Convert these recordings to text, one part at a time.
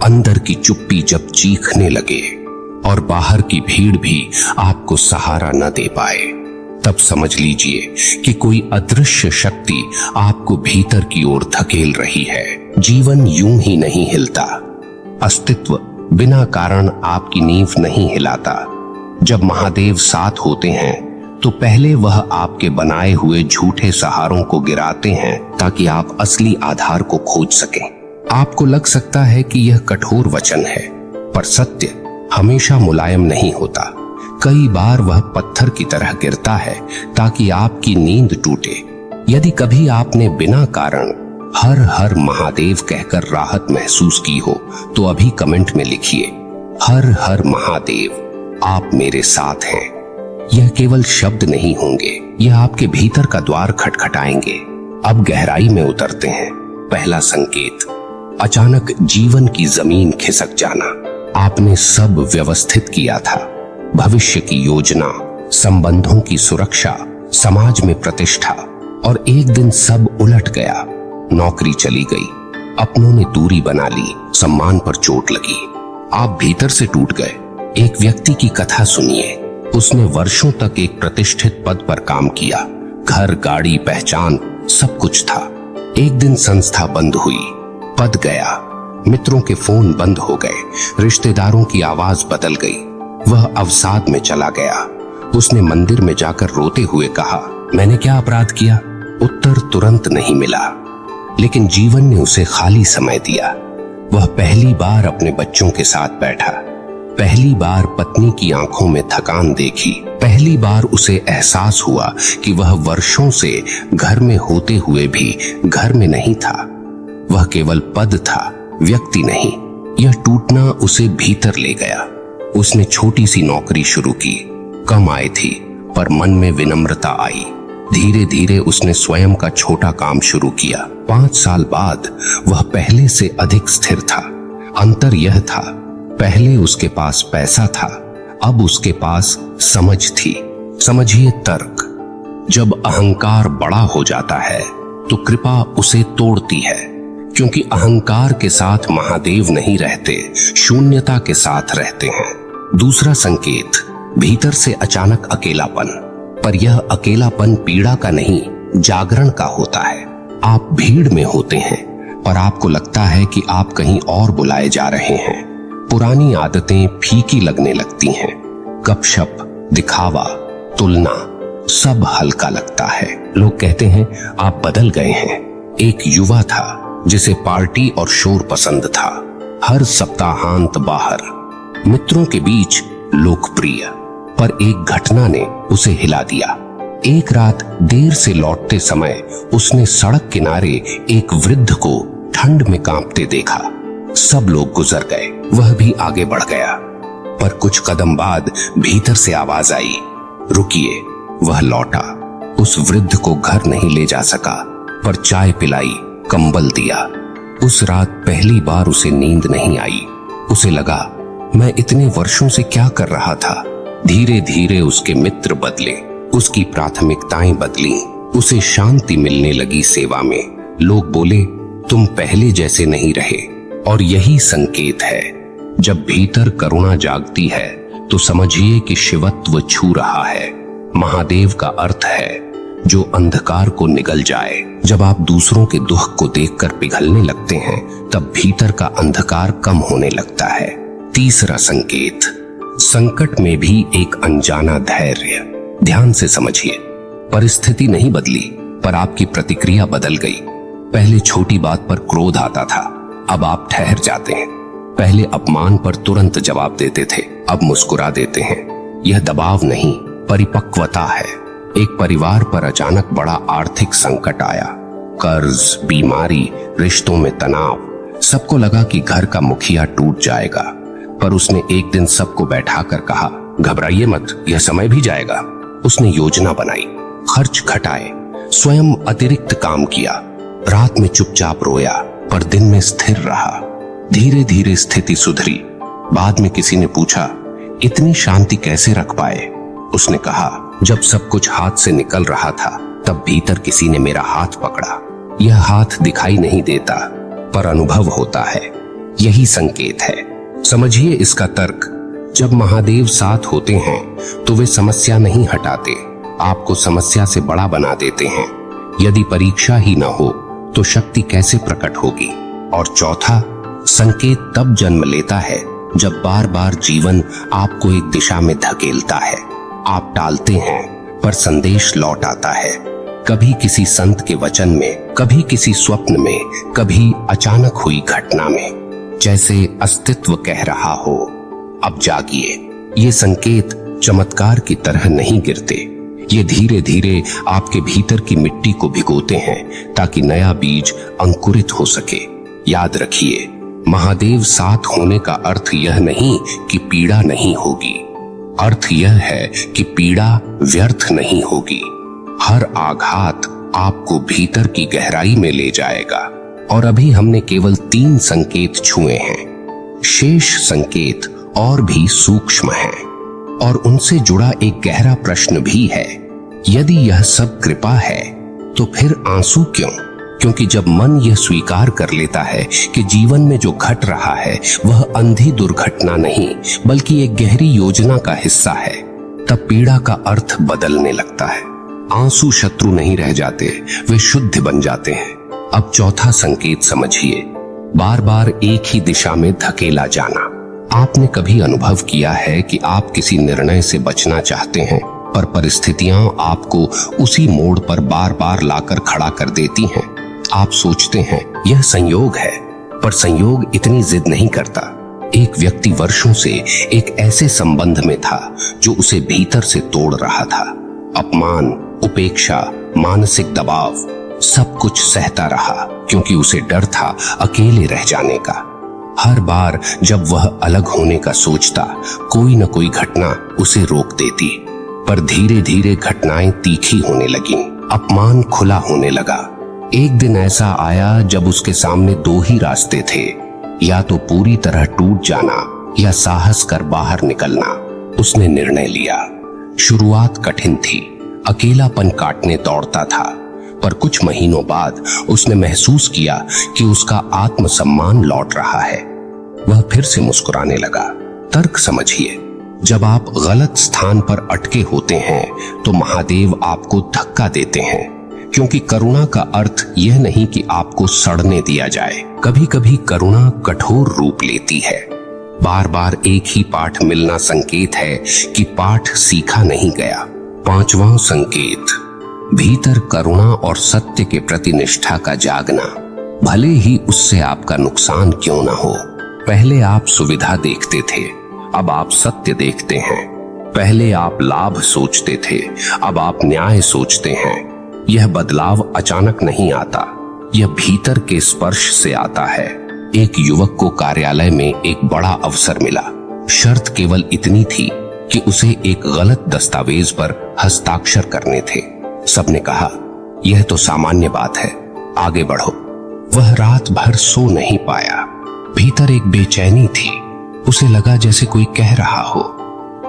अंदर की चुप्पी जब चीखने लगे और बाहर की भीड़ भी आपको सहारा न दे पाए, तब समझ लीजिए कि कोई अदृश्य शक्ति आपको भीतर की ओर धकेल रही है। जीवन यूं ही नहीं हिलता। अस्तित्व बिना कारण आपकी नींव नहीं हिलाता। जब महादेव साथ होते हैं तो पहले वह आपके बनाए हुए झूठे सहारों को गिराते हैं ताकि आप असली आधार को खोज सकें। आपको लग सकता है कि यह कठोर वचन है, पर सत्य हमेशा मुलायम नहीं होता। कई बार वह पत्थर की तरह गिरता है ताकि आपकी नींद टूटे। यदि कभी आपने बिना कारण हर हर महादेव कहकर राहत महसूस की हो तो अभी कमेंट में लिखिए, हर हर महादेव, आप मेरे साथ हैं। यह केवल शब्द नहीं होंगे, यह आपके भीतर का द्वार खटखटाएंगे। अब गहराई में उतरते हैं। पहला संकेत, अचानक जीवन की जमीन खिसक जाना। आपने सब व्यवस्थित किया था, भविष्य की योजना, संबंधों की सुरक्षा, समाज में प्रतिष्ठा, और एक दिन सब उलट गया। नौकरी चली गई, अपनों ने दूरी बना ली, सम्मान पर चोट लगी, आप भीतर से टूट गए। एक व्यक्ति की कथा सुनिए। उसने वर्षों तक एक प्रतिष्ठित पद पर काम किया, घर, गाड़ी, पहचान, सब कुछ था। एक दिन संस्था बंद हुई, पद गया, मित्रों के फोन बंद हो गए, रिश्तेदारों की आवाज बदल गई। वह अवसाद में चला गया। उसने मंदिर में जाकर रोते हुए कहा, मैंने क्या अपराध किया? उत्तर तुरंत नहीं मिला, लेकिन जीवन ने उसे खाली समय दिया। वह पहली बार अपने बच्चों के साथ बैठा, पहली बार पत्नी की आंखों में थकान देखी, पहली बार उसे एहसास हुआ कि वह वर्षों से घर में होते हुए भी घर में नहीं था। वह केवल पद था, व्यक्ति नहीं। यह टूटना उसे भीतर ले गया। उसने छोटी सी नौकरी शुरू की, कम आय थी, पर मन में विनम्रता आई। धीरे धीरे उसने स्वयं का छोटा काम शुरू किया। 5 साल बाद वह पहले से अधिक स्थिर था। अंतर यह था, पहले उसके पास पैसा था, अब उसके पास समझ थी। समझिए तर्क। जब अहंकार बड़ा हो जाता है तो कृपा उसे तोड़ती है, क्योंकि अहंकार के साथ महादेव नहीं रहते, शून्यता के साथ रहते हैं। दूसरा संकेत, भीतर से अचानक अकेलापन। पर यह अकेलापन पीड़ा का नहीं, जागरण का होता है। आप भीड़ में होते हैं, पर आपको लगता है कि आप कहीं और बुलाए जा रहे हैं। पुरानी आदतें फीकी लगने लगती हैं। गपशप, दिखावा, तुलना, सब हल्का लगता है। लोग कहते हैं आप बदल गए हैं। एक युवा था जिसे पार्टी और शोर पसंद था, हर सप्ताहांत बाहर, मित्रों के बीच लोकप्रिय। पर एक घटना ने उसे हिला दिया। एक रात देर से लौटते समय उसने सड़क किनारे एक वृद्ध को ठंड में कांपते देखा। सब लोग गुजर गए, वह भी आगे बढ़ गया। पर कुछ कदम बाद भीतर से आवाज आई, रुकिए। वह लौटा। उस वृद्ध को घर नहीं ले जा सका, पर चाय पिलाई, कंबल दिया। उस रात पहली बार उसे नींद नहीं आई। उसे लगा, मैं इतने वर्षों से क्या कर रहा था। धीरे धीरे उसके मित्र बदले, उसकी प्राथमिकताएं बदली। उसे शांति मिलने लगी सेवा में। लोग बोले, तुम पहले जैसे नहीं रहे। और यही संकेत है, जब भीतर करुणा जागती है तो समझिए कि शिवत्व छू रहा है। महादेव का अर्थ है जो अंधकार को निगल जाए। जब आप दूसरों के दुख को देखकर पिघलने लगते हैं, तब भीतर का अंधकार कम होने लगता है। तीसरा संकेत, संकट में भी एक अनजाना धैर्य। ध्यान से समझिए, परिस्थिति नहीं बदली, पर आपकी प्रतिक्रिया बदल गई। पहले छोटी बात पर क्रोध आता था, अब आप ठहर जाते हैं। पहले अपमान पर तुरंत जवाब देते थे, अब मुस्कुरा देते हैं। यह दबाव नहीं, परिपक्वता है। एक परिवार पर अचानक बड़ा आर्थिक संकट आया, कर्ज, बीमारी, रिश्तों में तनाव। सबको लगा कि घर का मुखिया टूट जाएगा, पर उसने एक दिन सबको बैठाकर कहा, घबराइए मत, यह समय भी जाएगा। उसने योजना बनाई, खर्च घटाए, स्वयं अतिरिक्त काम किया, रात में चुपचाप रोया, पर दिन में स्थिर रहा। धीरे धीरे स्थिति सुधरी। बाद में किसी ने पूछा, इतनी शांति कैसे रख पाए? उसने कहा, जब सब कुछ हाथ से निकल रहा था, तब भीतर किसी ने मेरा हाथ पकड़ा। यह हाथ दिखाई नहीं देता, पर अनुभव होता है। यही संकेत है। समझिए इसका तर्क। जब महादेव साथ होते हैं तो वे समस्या नहीं हटाते, आपको समस्या से बड़ा बना देते हैं। यदि परीक्षा ही ना हो तो शक्ति कैसे प्रकट होगी। और चौथा, संकेत तब जन्म लेता है जब बार बार जीवन आपको एक दिशा में धकेलता है। आप टालते हैं पर संदेश लौट आता है, कभी किसी संत के वचन में, कभी किसी स्वप्न में, कभी अचानक हुई घटना में, जैसे अस्तित्व कह रहा हो, अब जागिए। ये संकेत चमत्कार की तरह नहीं गिरते, ये धीरे धीरे आपके भीतर की मिट्टी को भिगोते हैं ताकि नया बीज अंकुरित हो सके। याद रखिए, महादेव साथ होने का अर्थ यह नहीं कि पीड़ा नहीं होगी, अर्थ यह है कि पीड़ा व्यर्थ नहीं होगी। हर आघात आपको भीतर की गहराई में ले जाएगा। और अभी हमने केवल 3 संकेत छुए हैं, शेष संकेत और भी सूक्ष्म हैं और उनसे जुड़ा एक गहरा प्रश्न भी है। यदि यह सब कृपा है तो फिर आंसू क्यों? क्योंकि जब मन यह स्वीकार कर लेता है कि जीवन में जो घट रहा है वह अंधी दुर्घटना नहीं बल्कि एक गहरी योजना का हिस्सा है, तब पीड़ा का अर्थ बदलने लगता है। आंसू शत्रु नहीं रह जाते, वे शुद्ध बन जाते हैं। अब चौथा संकेत समझिए, बार बार एक ही दिशा में धकेला जाना। आपने कभी अनुभव किया है कि आप किसी निर्णय से बचना चाहते हैं पर परिस्थितियां आपको उसी मोड़ पर बार बार लाकर खड़ा कर देती हैं। आप सोचते हैं यह संयोग है, पर संयोग इतनी जिद नहीं करता। एक व्यक्ति वर्षों से एक ऐसे संबंध में था जो उसे भीतर से तोड़ रहा था। अपमान, उपेक्षा, मानसिक दबाव, सब कुछ सहता रहा क्योंकि उसे डर था अकेले रह जाने का। हर बार जब वह अलग होने का सोचता, कोई न कोई घटना उसे रोक देती। पर धीरे धीरे घटनाएं तीखी होने लगीं, अपमान खुला होने लगा। एक दिन ऐसा आया जब उसके सामने 2 ही रास्ते थे, या तो पूरी तरह टूट जाना या साहस कर बाहर निकलना। उसने निर्णय लिया। शुरुआत कठिन थी, अकेलापन काटने दौड़ता था, पर कुछ महीनों बाद उसने महसूस किया कि उसका आत्मसम्मान लौट रहा है। वह फिर से मुस्कुराने लगा। तर्क समझिए, जब आप गलत स्थान पर अटके होते हैं तो महादेव आपको धक्का देते हैं, क्योंकि करुणा का अर्थ यह नहीं कि आपको सड़ने दिया जाए। कभी कभी करुणा कठोर रूप लेती है। बार बार एक ही पाठ मिलना संकेत है कि पाठ सीखा नहीं गया। 5वां संकेत, भीतर करुणा और सत्य के प्रति निष्ठा का जागना, भले ही उससे आपका नुकसान क्यों ना हो। पहले आप सुविधा देखते थे, अब आप सत्य देखते हैं। पहले आप लाभ सोचते थे, अब आप न्याय सोचते हैं। यह बदलाव अचानक नहीं आता, यह भीतर के स्पर्श से आता है। एक युवक को कार्यालय में एक बड़ा अवसर मिला। शर्त केवल इतनी थी कि उसे एक गलत दस्तावेज पर हस्ताक्षर करने थे। सबने कहा, यह तो सामान्य बात है, आगे बढ़ो। वह रात भर सो नहीं पाया। भीतर एक बेचैनी थी। उसे लगा जैसे कोई कह रहा हो,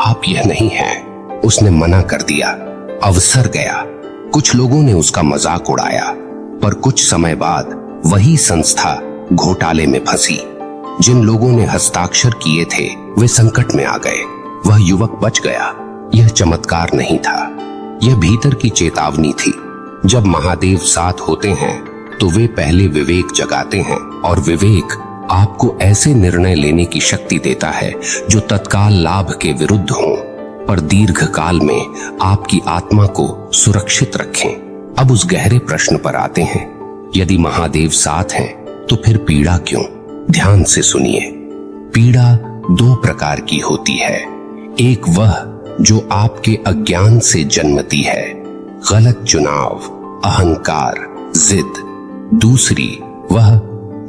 आप यह नहीं हैं। उसने मना कर दिया। अवसर गया। कुछ लोगों ने उसका मजाक उड़ाया, पर कुछ समय बाद वही संस्था घोटाले में फंसी। जिन लोगों ने हस्ताक्षर किए थे वे संकट में आ गए। वह युवक बच गया। यह चमत्कार नहीं था, यह भीतर की चेतावनी थी। जब महादेव साथ होते हैं तो वे पहले विवेक जगाते हैं, और विवेक आपको ऐसे निर्णय लेने की शक्ति देता है जो तत्काल लाभ के विरुद्ध हों, पर दीर्घ काल में आपकी आत्मा को सुरक्षित रखें। अब उस गहरे प्रश्न पर आते हैं, यदि महादेव साथ हैं तो फिर पीड़ा क्यों? ध्यान से सुनिए। पीड़ा 2 प्रकार की होती है। एक वह जो आपके अज्ञान से जन्मती है, गलत चुनाव, अहंकार, जिद। दूसरी वह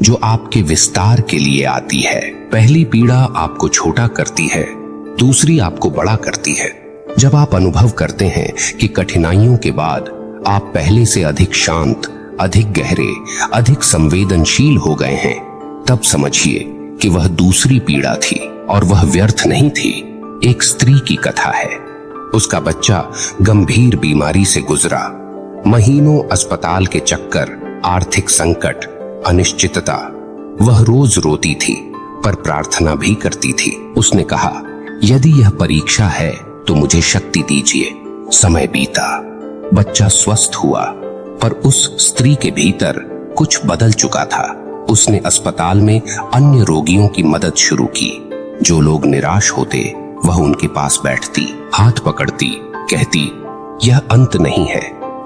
जो आपके विस्तार के लिए आती है। पहली पीड़ा आपको छोटा करती है, दूसरी आपको बड़ा करती है। जब आप अनुभव करते हैं कि कठिनाइयों के बाद आप पहले से अधिक शांत, अधिक गहरे, अधिक संवेदनशील हो गए हैं, तब समझिए कि वह दूसरी पीड़ा थी, और वह व्यर्थ नहीं थी। एक स्त्री की कथा है। उसका बच्चा गंभीर बीमारी से गुजरा। महीनों अस्पताल के चक्कर, आर्थिक संकट, अनिश्चितता। वह रोज रोती थी पर प्रार्थना भी करती थी। उसने कहा, यदि यह परीक्षा है तो मुझे शक्ति दीजिए। समय बीता, बच्चा स्वस्थ हुआ, पर उस स्त्री के भीतर कुछ बदल चुका था। उसने अस्पताल में अन्य रोगियों की मदद शुरू की। जो लोग निराश होते वह उनके पास बैठती, हाथ पकड़ती, कहती, यह अंत नहीं है।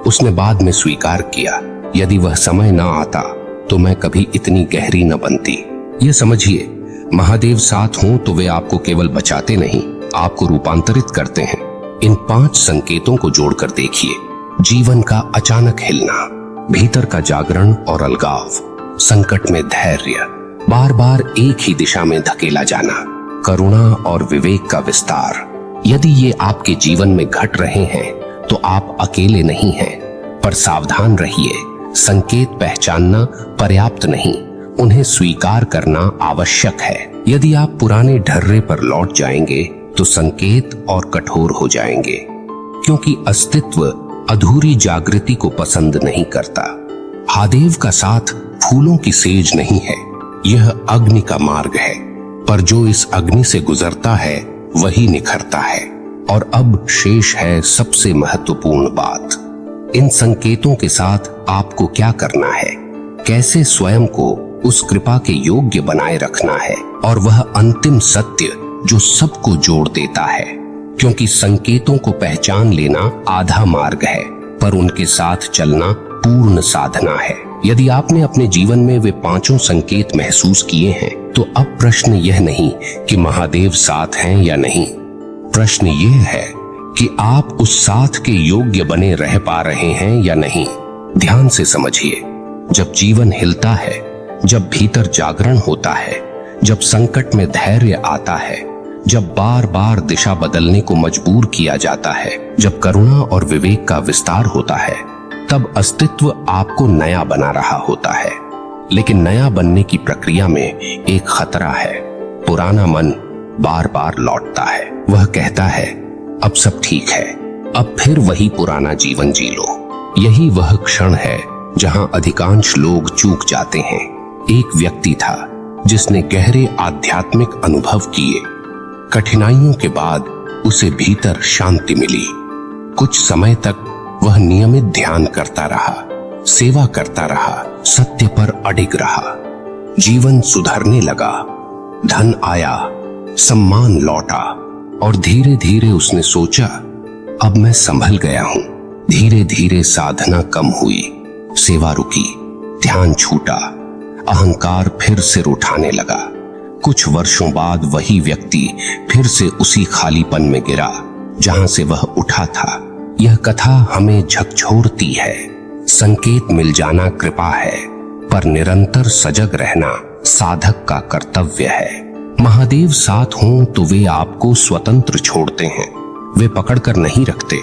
उसने बाद में स्वीकार किया, यदि वह समय न आता तो मैं कभी इतनी गहरी न बनती। यह समझिए, महादेव साथ हों तो वे आपको केवल बचाते नहीं, आपको रूपांतरित करते हैं। इन 5 संकेतों को जोड़कर देखिए। जीवन का अचानक हिलना, भीतर का जागरण और अलगाव, संकट में धैर्य, बार बार एक ही दिशा में धकेला जाना, करुणा और विवेक का विस्तार। यदि ये आपके जीवन में घट रहे हैं तो आप अकेले नहीं हैं, पर सावधान रहिए। संकेत पहचानना पर्याप्त नहीं, उन्हें स्वीकार करना आवश्यक है। यदि आप पुराने ढर्रे पर लौट जाएंगे तो संकेत और कठोर हो जाएंगे, क्योंकि अस्तित्व अधूरी जागृति को पसंद नहीं करता। महादेव का साथ फूलों की सेज नहीं है, यह अग्नि का मार्ग है, पर जो इस अग्नि से गुजरता है वही निखरता है। और अब शेष है सबसे महत्वपूर्ण बात। इन संकेतों के साथ आपको क्या करना है, कैसे स्वयं को उस कृपा के योग्य बनाए रखना है, और वह अंतिम सत्य जो सबको जोड़ देता है। क्योंकि संकेतों को पहचान लेना आधा मार्ग है, पर उनके साथ चलना पूर्ण साधना है। यदि आपने अपने जीवन में वे 5 संकेत महसूस किए हैं तो अब प्रश्न यह नहीं कि महादेव साथ हैं या नहीं, प्रश्न यह है कि आप उस साथ के योग्य बने रह पा रहे हैं या नहीं। ध्यान से समझिए, जब जीवन हिलता है, जब भीतर जागरण होता है, जब संकट में धैर्य आता है, जब बार बार दिशा बदलने को मजबूर किया जाता है, जब करुणा और विवेक का विस्तार होता है, तब अस्तित्व आपको नया बना रहा होता है। लेकिन नया बनने की प्रक्रिया में एक खतरा है। पुराना मन बार बार लौटता है, वह कहता है अब सब ठीक है, अब फिर वही पुराना जीवन जी लो। यही वह क्षण है जहां अधिकांश लोग चूक जाते हैं। एक व्यक्ति था जिसने गहरे आध्यात्मिक अनुभव किए। कठिनाइयों के बाद उसे भीतर शांति मिली। कुछ समय तक वह नियमित ध्यान करता रहा, सेवा करता रहा, सत्य पर अडिग रहा। जीवन सुधरने लगा, धन आया, सम्मान लौटा, और धीरे धीरे उसने सोचा अब मैं संभल गया हूं। धीरे धीरे साधना कम हुई, सेवा रुकी, ध्यान छूटा, अहंकार फिर सिर उठाने लगा। कुछ वर्षों बाद वही व्यक्ति फिर से उसी खालीपन में गिरा जहां से वह उठा था। यह कथा हमें झकझोरती है। संकेत मिल जाना कृपा है, पर निरंतर सजग रहना साधक का कर्तव्य है। महादेव साथ हों तो वे आपको स्वतंत्र छोड़ते हैं, वे पकड़कर नहीं रखते,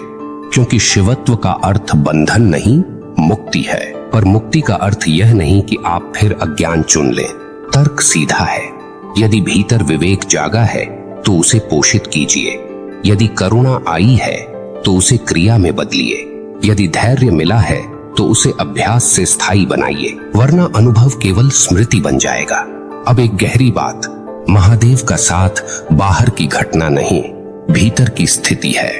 क्योंकि शिवत्व का अर्थ बंधन नहीं, मुक्ति है। पर मुक्ति का अर्थ यह नहीं कि आप फिर अज्ञान चुन लें। तर्क सीधा है, यदि भीतर विवेक जागा है तो उसे पोषित कीजिए। यदि करुणा आई है तो उसे क्रिया में बदलिए। यदि धैर्य मिला है तो उसे अभ्यास से स्थायी बनाइए, वरना अनुभव केवल स्मृति बन जाएगा। अब एक गहरी बात, महादेव का साथ बाहर की घटना नहीं, भीतर की स्थिति है।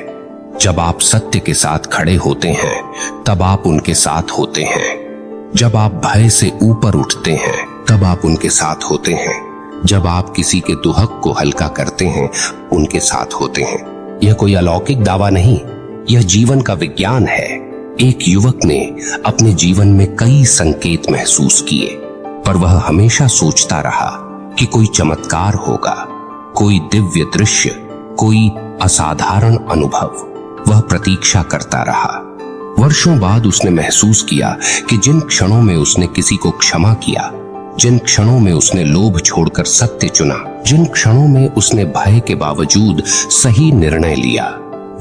जब आप सत्य के साथ खड़े होते हैं तब आप उनके साथ होते हैं। जब आप भय से ऊपर उठते हैं तब आप उनके साथ होते हैं। जब आप किसी के दुहक को हल्का करते हैं उनके साथ होते हैं। यह कोई अलौकिक दावा नहीं, यह जीवन का विज्ञान है। एक युवक ने अपने जीवन में कई संकेत महसूस किए, पर वह हमेशा सोचता रहा कि कोई चमत्कार होगा, कोई दिव्य दृश्य, कोई असाधारण अनुभव। वह प्रतीक्षा करता रहा। वर्षों बाद उसने महसूस किया कि जिन क्षणों में उसने किसी को क्षमा किया, जिन क्षणों में उसने लोभ छोड़कर सत्य चुना, जिन क्षणों में उसने भय के बावजूद सही निर्णय लिया,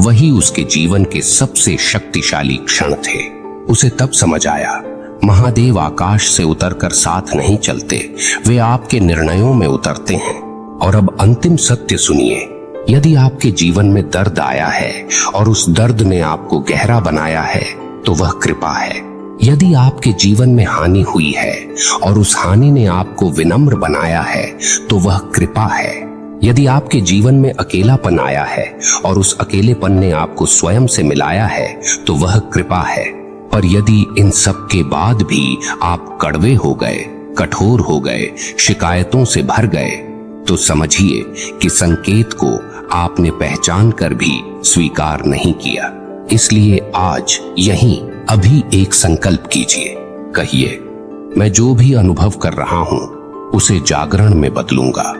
वही उसके जीवन के सबसे शक्तिशाली क्षण थे। उसे तब समझ आया, महादेव आकाश से उतरकर साथ नहीं चलते, वे आपके निर्णयों में उतरते हैं। और अब अंतिम सत्य सुनिए, यदि आपके जीवन में दर्द आया है और उस दर्द ने आपको गहरा बनाया है तो वह कृपा है। यदि आपके जीवन में हानि हुई है और उस हानि ने आपको विनम्र बनाया है तो वह कृपा है। यदि आपके जीवन में अकेलापन आया है और उस अकेलेपन ने आपको स्वयं से मिलाया है तो वह कृपा है। पर यदि इन सब के बाद भी आप कड़वे हो गए, कठोर हो गए, शिकायतों से भर गए, तो समझिए कि संकेत को आपने पहचान कर भी स्वीकार नहीं किया। इसलिए आज यहीं अभी एक संकल्प कीजिए। कहिए, मैं जो भी अनुभव कर रहा हूं उसे जागरण में बदलूंगा।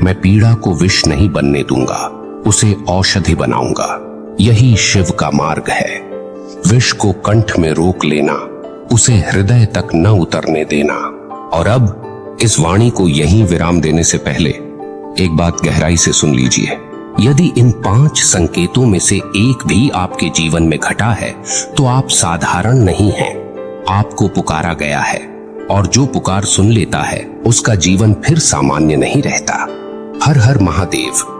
मैं पीड़ा को विष नहीं बनने दूंगा, उसे औषधि बनाऊंगा। यही शिव का मार्ग है। विष को कंठ में रोक लेना, उसे हृदय तक न उतरने देना। और अब इस वाणी को यहीं विराम देने से पहले एक बात गहराई से सुन लीजिए। यदि इन 5 संकेतों में से एक भी आपके जीवन में घटा है तो आप साधारण नहीं हैं। आपको पुकारा गया है और जो पुकार सुन लेता है उसका जीवन फिर सामान्य नहीं रहता। हर हर महादेव।